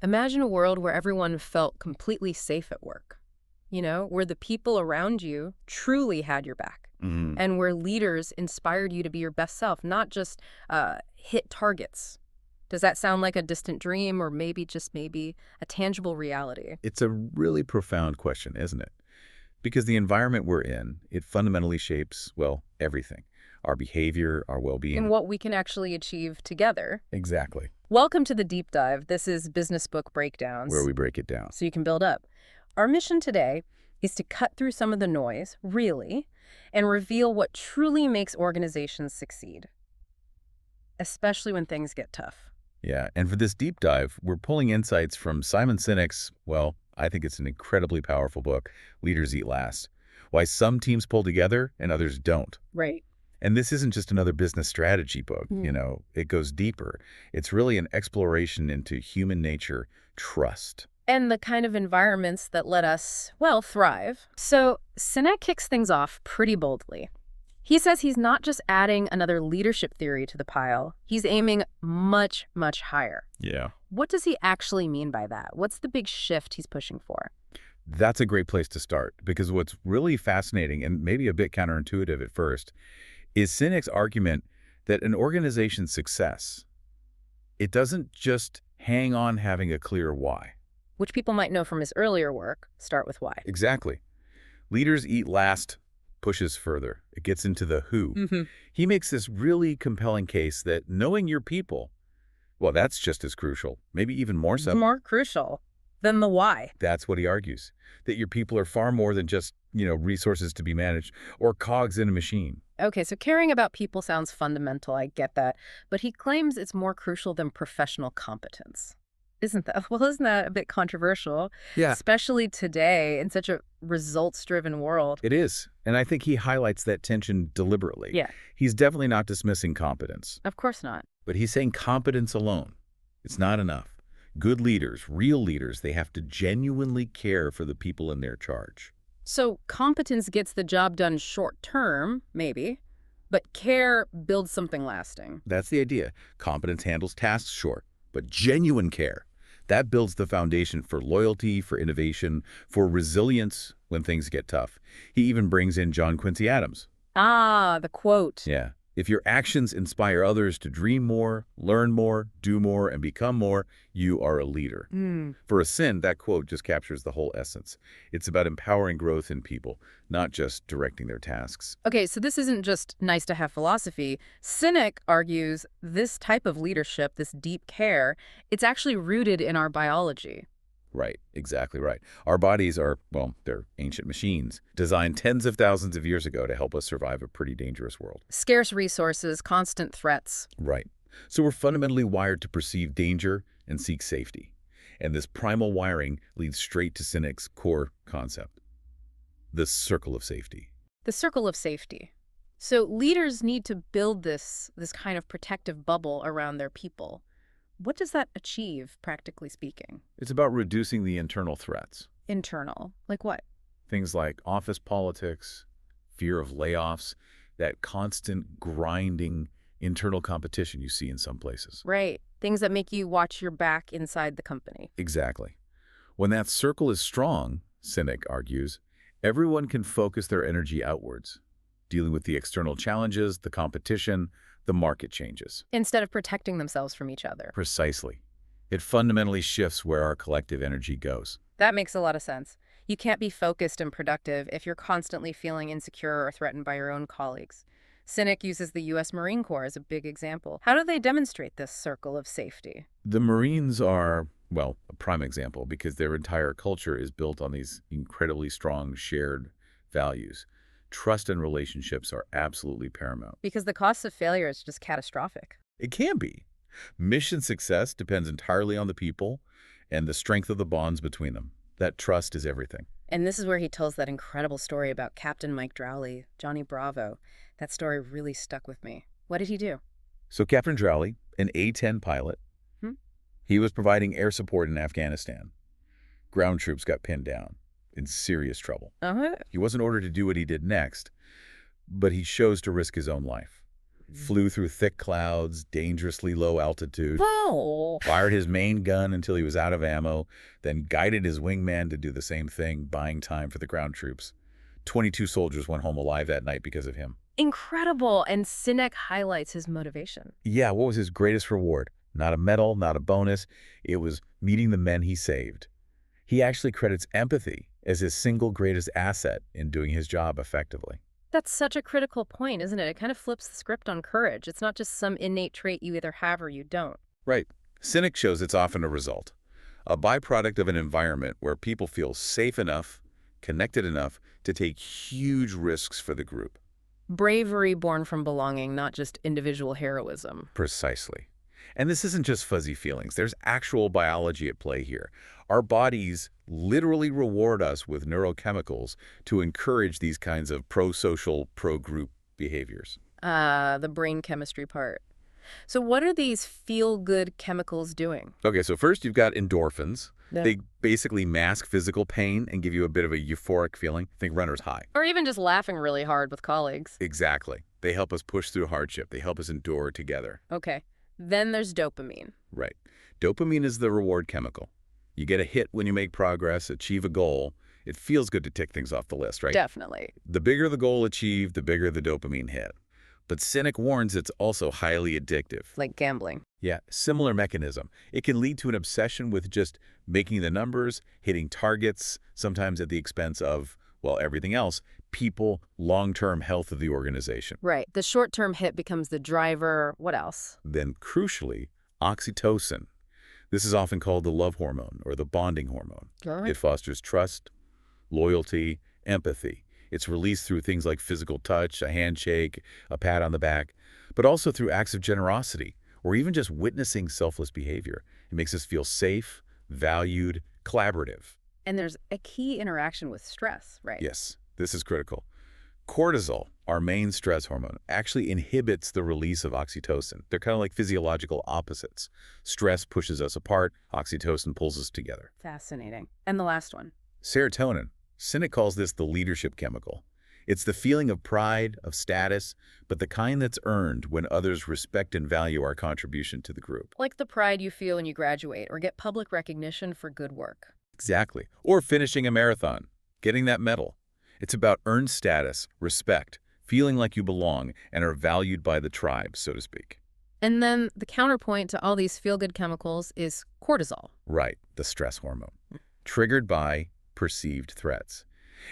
Imagine a world where everyone felt completely safe at work, where the people around you truly had your back, Hmm. and where leaders inspired you to be your best self, not just hit targets. Does that sound like a distant dream or maybe, just maybe, a tangible reality? It's a really profound question, isn't it? Because the environment we're in, it fundamentally shapes, well, everything. Our behavior, our And well-being. what we can actually achieve together. Exactly. Welcome to the deep dive. This is Business Book Where Breakdowns, we break it down. so you can build up. Our mission today is to cut through some of the noise, really, and reveal what truly makes organizations succeed, especially when things get tough. Yeah, and for this deep dive, we're pulling insights from Simon Sinek's, well, I think it's an incredibly powerful book, Leaders Eat Last. Why some teams pull together and others don't. Right. And this isn't just another business strategy book, Mm. it goes deeper. It's really an exploration into human nature, trust. And the kind of environments that let us, well, thrive. So Sinek kicks things off pretty boldly. He says he's not just adding another leadership theory to the pile, he's aiming much, much higher. Yeah. What does he actually mean by that? What's the big shift he's pushing for? That's a great place to start because what's really fascinating and maybe a bit counterintuitive at first is Sinek's argument that an organization's success, it doesn't just hang on having a clear why. Which people might know from his earlier work. Start with why. Exactly. Leaders Eat Last pushes further. It gets into the who. Mm-hmm. He makes this really compelling case that knowing your people, well, that's just as crucial, maybe even more so. More crucial than the why. That's what he argues, that your people are far more than just, resources to be managed or cogs in a machine. Okay, so caring about people sounds fundamental, I get that. But he claims it's more crucial than professional competence. Isn't that? Well, isn't that a bit controversial? Yeah, Especially today in such a results-driven world. it is. And I think he highlights that tension deliberately. Yeah, He's definitely not dismissing competence, of course not. but he's saying competence alone, it's not enough. Good leaders, real leaders, they have to genuinely care for the people in their charge. So competence gets the job done short term, maybe, but care builds something lasting. That's the idea. Competence handles tasks, sure, but genuine care, that builds the foundation for loyalty, for innovation, for resilience when things get tough. He even brings in John Quincy Adams. Ah, the quote. Yeah. If your actions inspire others to dream more, learn more, do more, and become more, you are a leader. For a sin, that quote just captures the whole essence. It's about empowering growth in people, not just directing their tasks. Okay, so this isn't just nice to have philosophy. Sinek argues this type of leadership, this deep care, it's actually rooted in our biology. Right, exactly right. Our bodies are, well, they're ancient machines, designed tens of thousands of years ago to help us survive a pretty dangerous world. Scarce resources, constant threats. Right. So we're fundamentally wired to perceive danger and seek safety. And this primal wiring leads straight to Sinek's core concept, the circle of safety. The circle of safety. So leaders need to build this kind of protective bubble around their people. What does that achieve, practically speaking? It's about reducing the internal threats. Internal. Like what? Things like office politics, fear of layoffs, that constant grinding internal competition you see in some places. Right. Things that make you watch your back inside the company. Exactly. When that circle is strong, Sinek argues, everyone can focus their energy outwards, dealing with the external challenges, the competition, the market changes. Instead of protecting themselves from each other. Precisely. It fundamentally shifts where our collective energy goes. That makes a lot of sense. You can't be focused and productive if you're constantly feeling insecure or threatened by your own colleagues. Sinek uses the U.S. Marine Corps as a big example. How do they demonstrate this circle of safety? The Marines are, well, a prime example because their entire culture is built on these incredibly strong shared values. Trust and relationships are absolutely paramount. Because the cost of failure is just catastrophic. It can be. Mission success depends entirely on the people and the strength of the bonds between them. That trust is everything. And this is where he tells that incredible story about Captain Mike Drowley, Johnny Bravo. That story really stuck with me. What did he do? So Captain Drowley, an A-10 pilot, he was providing air support in Afghanistan. Ground troops got pinned down, in serious trouble. Uh-huh. He wasn't ordered to do what he did next, but he chose to risk his own life. flew through thick clouds, dangerously low altitude, Oh. fired his main gun until he was out of ammo, then guided his wingman to do the same thing, buying time for the ground troops. 22 soldiers went home alive that night because of him. Incredible. And Sinek highlights his motivation. Yeah, what was his greatest reward? Not a medal, not a bonus. It was meeting the men he saved. He actually credits empathy as his single greatest asset in doing his job effectively. That's such a critical point, isn't it? It kind of flips the script on courage. It's not just some innate trait you either have or you don't. Right. Sinek shows it's often a result, a byproduct of an environment where people feel safe enough, connected enough to take huge risks for the group. Bravery born from belonging, not just individual heroism. Precisely. And this isn't just fuzzy feelings. There's actual biology at play here. Our bodies literally reward us with neurochemicals to encourage these kinds of pro-social, pro-group behaviors. The brain chemistry part. So what are these feel-good chemicals doing? Okay, so first you've got endorphins. Yeah. They basically mask physical pain and give you a bit of a euphoric feeling. Think runner's high. Or even just laughing really hard with colleagues. Exactly. They help us push through hardship. They help us endure together. Okay. Then there's dopamine. Right. Dopamine is the reward chemical. You get a hit when you make progress, achieve a goal. It feels good to tick things off the list, right? Definitely. The bigger the goal achieved, the bigger the dopamine hit. But Sinek warns it's also highly addictive. Like gambling. Yeah, similar mechanism. It can lead to an obsession with just making the numbers, hitting targets, sometimes at the expense of, well, everything else, people, long-term health of the organization. Right. The short-term hit becomes the driver. What else? Then, crucially, oxytocin. This is often called the love hormone or the bonding hormone. It fosters trust, loyalty, empathy. It's released through things like physical touch, a handshake, a pat on the back, but also through acts of generosity or even just witnessing selfless behavior. It makes us feel safe, valued, collaborative. And there's a key interaction with stress, right? Yes, this is critical. Cortisol, our main stress hormone, actually inhibits the release of oxytocin. They're kind of like physiological opposites. Stress pushes us apart, oxytocin pulls us together. Fascinating. And the last one? Serotonin. Sinek calls this the leadership chemical. It's the feeling of pride, of status, but the kind that's earned when others respect and value our contribution to the group. Like the pride you feel when you graduate or get public recognition for good work. Exactly. Or finishing a marathon, getting that medal. It's about earned status, respect, feeling like you belong and are valued by the tribe, so to speak. And then the counterpoint to all these feel-good chemicals is cortisol. Right, the stress hormone, triggered by perceived threats.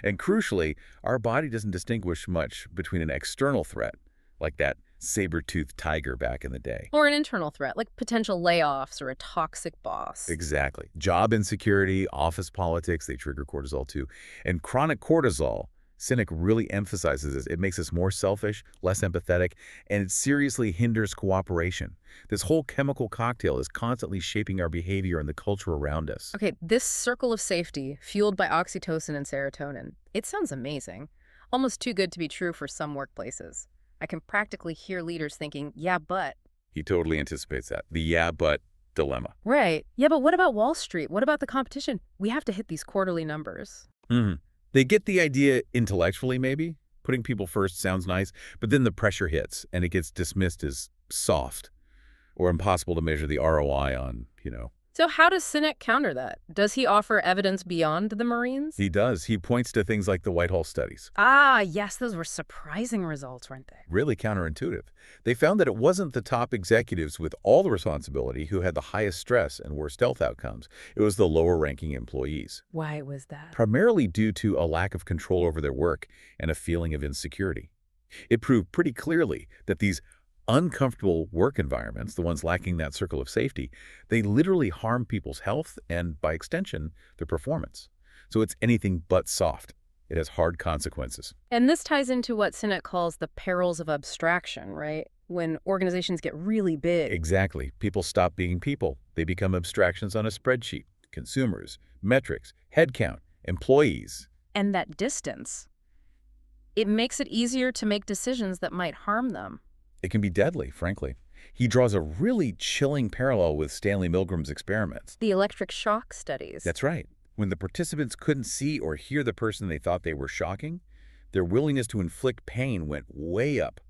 And crucially, our body doesn't distinguish much between an external threat, like that saber-toothed tiger back in the day. Or an internal threat, like potential layoffs or a toxic boss. Exactly. Job insecurity, office politics, they trigger cortisol too. And chronic cortisol, Sinek really emphasizes this. It makes us more selfish, less empathetic, and it seriously hinders cooperation. This whole chemical cocktail is constantly shaping our behavior and the culture around us. Okay, this circle of safety, fueled by oxytocin and serotonin, it sounds amazing. Almost too good to be true for some workplaces. I can practically hear leaders thinking, yeah, but. He totally anticipates that. The yeah, but dilemma. Right. Yeah, but what about Wall Street? What about the competition? We have to hit these quarterly numbers. They get the idea intellectually, maybe. Putting people first sounds nice, but then the pressure hits and it gets dismissed as soft or impossible to measure the ROI on, So how does Sinek counter that? Does he offer evidence beyond the Marines? He does. He points to things like the Whitehall studies. Ah, yes, those were surprising results, weren't they? Really counterintuitive. They found that it wasn't the top executives with all the responsibility who had the highest stress and worst health outcomes. It was the lower-ranking employees. Why was that? Primarily due to a lack of control over their work and a feeling of insecurity. It proved pretty clearly that these uncomfortable work environments, the ones lacking that circle of safety, they literally harm people's health and, by extension, their performance. So it's anything but soft. It has hard consequences. And this ties into what Sinek calls the perils of abstraction, right? When organizations get really big. Exactly. People stop being people. They become abstractions on a spreadsheet. Consumers, metrics, headcount, employees. And that distance, it makes it easier to make decisions that might harm them. It can be deadly, frankly. He draws a really chilling parallel with Stanley Milgram's experiments. The electric shock studies. That's right. When the participants couldn't see or hear the person they thought they were shocking, their willingness to inflict pain went way up.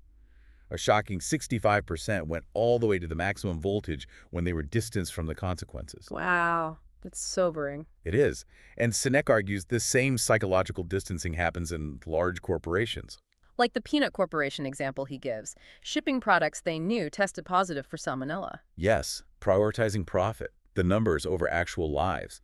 A shocking 65% went all the way to the maximum voltage when they were distanced from the consequences. Wow, that's sobering. It is. And Sinek argues the same psychological distancing happens in large corporations. Like the peanut corporation example he gives, shipping products they knew tested positive for salmonella. Yes, prioritizing profit, the numbers over actual lives.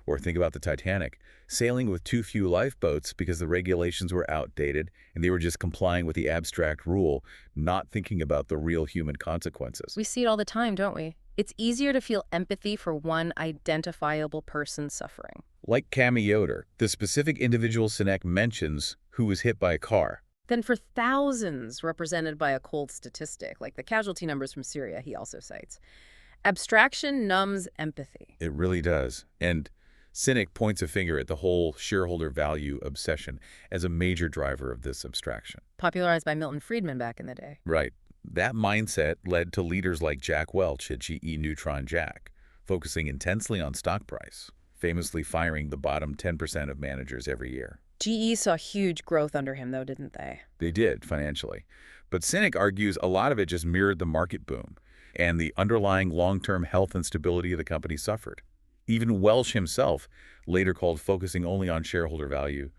Or think about the Titanic, sailing with too few lifeboats because the regulations were outdated and they were just complying with the abstract rule, not thinking about the real human consequences. We see it all the time, don't we? It's easier to feel empathy for one identifiable person suffering. Like Cami Yoder, the specific individual Sinek mentions who was hit by a car. Then for thousands represented by a cold statistic, like the casualty numbers from Syria he also cites. Abstraction numbs empathy. It really does. And Sinek points a finger at the whole shareholder value obsession as a major driver of this abstraction. Popularized by Milton Friedman back in the day. Right. That mindset led to leaders like Jack Welch at GE Neutron Jack, focusing intensely on stock price, famously firing the bottom 10% of managers every year. GE saw huge growth under him, though, didn't they? They did, financially. But Sinek argues a lot of it just mirrored the market boom, and the underlying long-term health and stability of the company suffered. Even Welch himself later called focusing only on shareholder value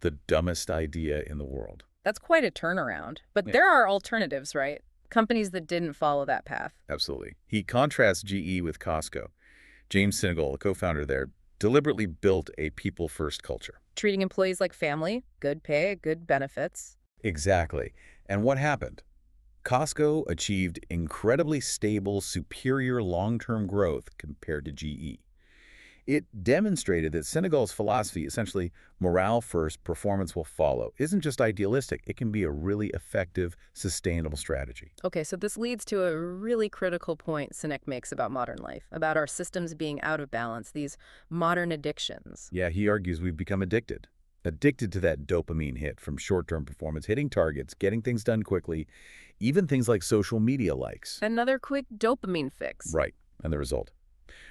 the dumbest idea in the world. That's quite a turnaround. But Yeah. there are alternatives, right? Companies that didn't follow that path. Absolutely. He contrasts GE with Costco. James Sinegal, a co-founder there, deliberately built a people-first culture. Treating employees like family, good pay, good benefits. Exactly. And what happened? Costco achieved incredibly stable, superior long-term growth compared to GE. It demonstrated that Senegal's philosophy, essentially morale first, performance will follow, isn't just idealistic. It can be a really effective, sustainable strategy. Okay, so this leads to a really critical point Sinek makes about modern life, about our systems being out of balance, these modern addictions. Yeah, he argues we've become addicted. Addicted to that dopamine hit from short-term performance, hitting targets, getting things done quickly, even things like social media likes. Another quick dopamine fix. Right, and the result.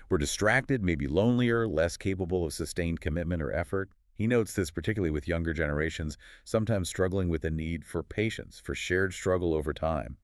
We're distracted, maybe lonelier, less capable of sustained commitment or effort. He notes this particularly with younger generations, sometimes struggling with the need for patience, for shared struggle over time.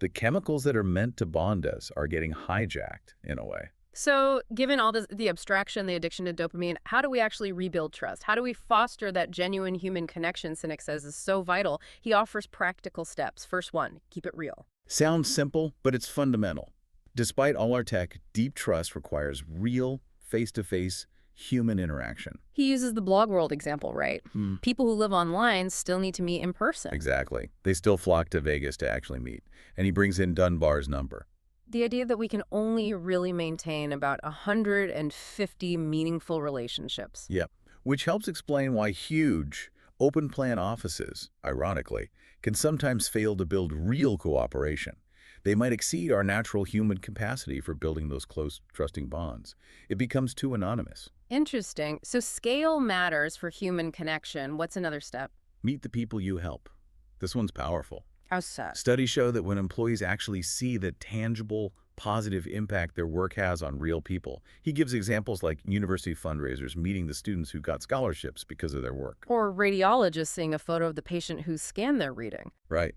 The chemicals that are meant to bond us are getting hijacked, in a way. So given all this, the abstraction, the addiction to dopamine, how do we actually rebuild trust? How do we foster that genuine human connection Sinek says is so vital? He offers practical steps. First one, keep it real. Sounds simple, but it's fundamental. Despite all our tech, deep trust requires real, face-to-face, human interaction. He uses the blog world example, right? People who live online still need to meet in person. Exactly. They still flock to Vegas to actually meet. And he brings in Dunbar's number. The idea that we can only really maintain about 150 meaningful relationships. Yep. Which helps explain why huge, open-plan offices, ironically, can sometimes fail to build real cooperation. They might exceed our natural human capacity for building those close, trusting bonds. It becomes too anonymous. Interesting. So scale matters for human connection. What's another step? Meet the people you help. This one's powerful. How so? Studies show that when employees actually see the tangible, positive impact their work has on real people. He gives examples like university fundraisers meeting the students who got scholarships because of their work. Or radiologists seeing a photo of the patient who scanned their reading. Right.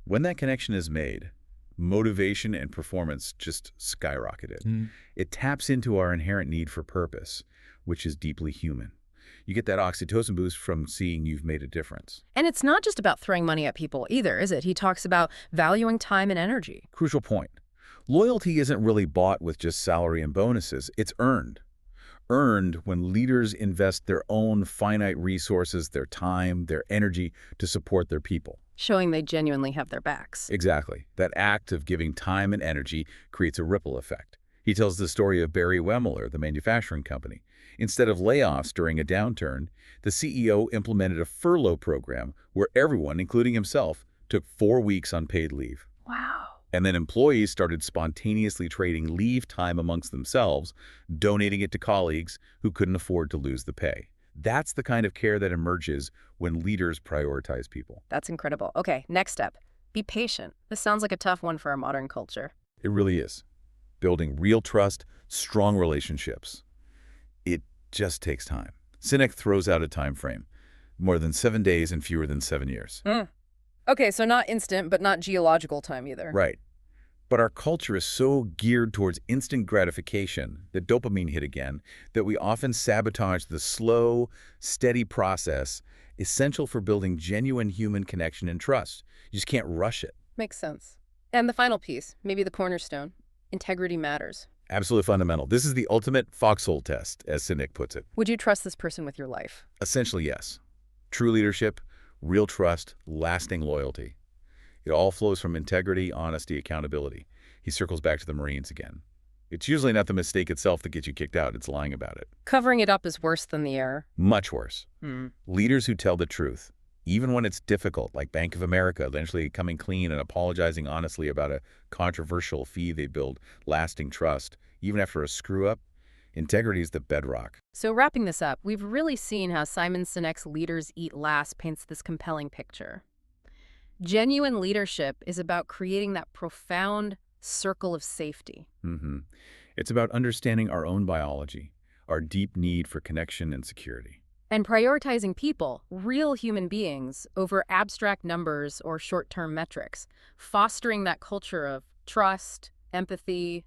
When that connection is made, motivation and performance just skyrocketed. It taps into our inherent need for purpose, which is deeply human. You get that oxytocin boost from seeing you've made a difference. And it's not just about throwing money at people either, is it? He talks about valuing time and energy. Crucial point. Loyalty isn't really bought with just salary and bonuses. It's earned. Earned when leaders invest their own finite resources, their time, their energy to support their people. Showing they genuinely have their backs. Exactly. That act of giving time and energy creates a ripple effect. He tells the story of Barry Wemmeler, the manufacturing company. Instead of layoffs during a downturn, the CEO implemented a furlough program where everyone, including himself, took 4 weeks unpaid leave. Wow. And then employees started spontaneously trading leave time amongst themselves, donating it to colleagues who couldn't afford to lose the pay. That's the kind of care that emerges when leaders prioritize people. That's incredible. Okay, next step. Be patient. This sounds like a tough one for our modern culture. It really is. Building real trust, strong relationships. It just takes time. Sinek throws out a time frame. More than 7 days and fewer than 7 years. Okay, so not instant, but not geological time either. Right. But our culture is so geared towards instant gratification, the dopamine hit again, that we often sabotage the slow, steady process essential for building genuine human connection and trust. You just can't rush it. Makes sense. And the final piece, maybe the cornerstone, integrity matters. Absolutely fundamental. This is the ultimate foxhole test, as Sinek puts it. Would you trust this person with your life? Essentially, yes. True leadership, real trust, lasting loyalty. It all flows from integrity, honesty, accountability. He circles back to the Marines again. It's usually not the mistake itself that gets you kicked out, it's lying about it. Covering it up is worse than the error. Much worse. Hmm. Leaders who tell the truth, even when it's difficult, like Bank of America, eventually coming clean and apologizing honestly about a controversial fee they build, lasting trust, even after a screw-up, integrity is the bedrock. So wrapping this up, we've really seen how Simon Sinek's Leaders Eat Last paints this compelling picture. Genuine leadership is about creating that profound circle of safety. It's about understanding our own biology, our deep need for connection and security. And prioritizing people, real human beings, over abstract numbers or short-term metrics, fostering that culture of trust, empathy,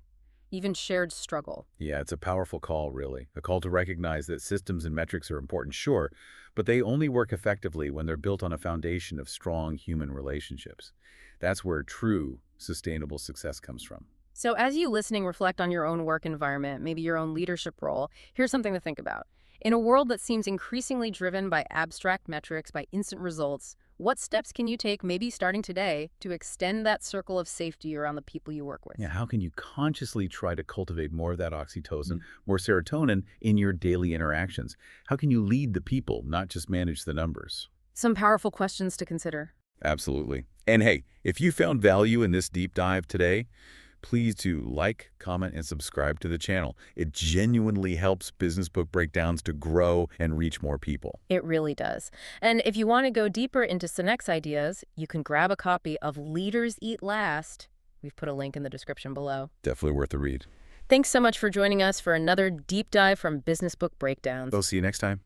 even shared struggle. Yeah, it's a powerful call, really. A call to recognize that systems and metrics are important, sure, but they only work effectively when they're built on a foundation of strong human relationships. That's where true, sustainable success comes from. So as you listening reflect on your own work environment, maybe your own leadership role, here's something to think about. In a world that seems increasingly driven by abstract metrics, by instant results, what steps can you take, maybe starting today, to extend that circle of safety around the people you work with? Yeah, how can you consciously try to cultivate more of that oxytocin, more serotonin in your daily interactions? How can you lead the people, not just manage the numbers? Some powerful questions to consider. Absolutely. And hey, if you found value in this deep dive today, please do like, comment, and subscribe to the channel. It genuinely helps Business Book Breakdowns to grow and reach more people. It really does. And if you want to go deeper into Sinek's ideas, you can grab a copy of Leaders Eat Last. We've put a link in the description below. Definitely worth a read. Thanks so much for joining us for another deep dive from Business Book Breakdowns. We'll see you next time.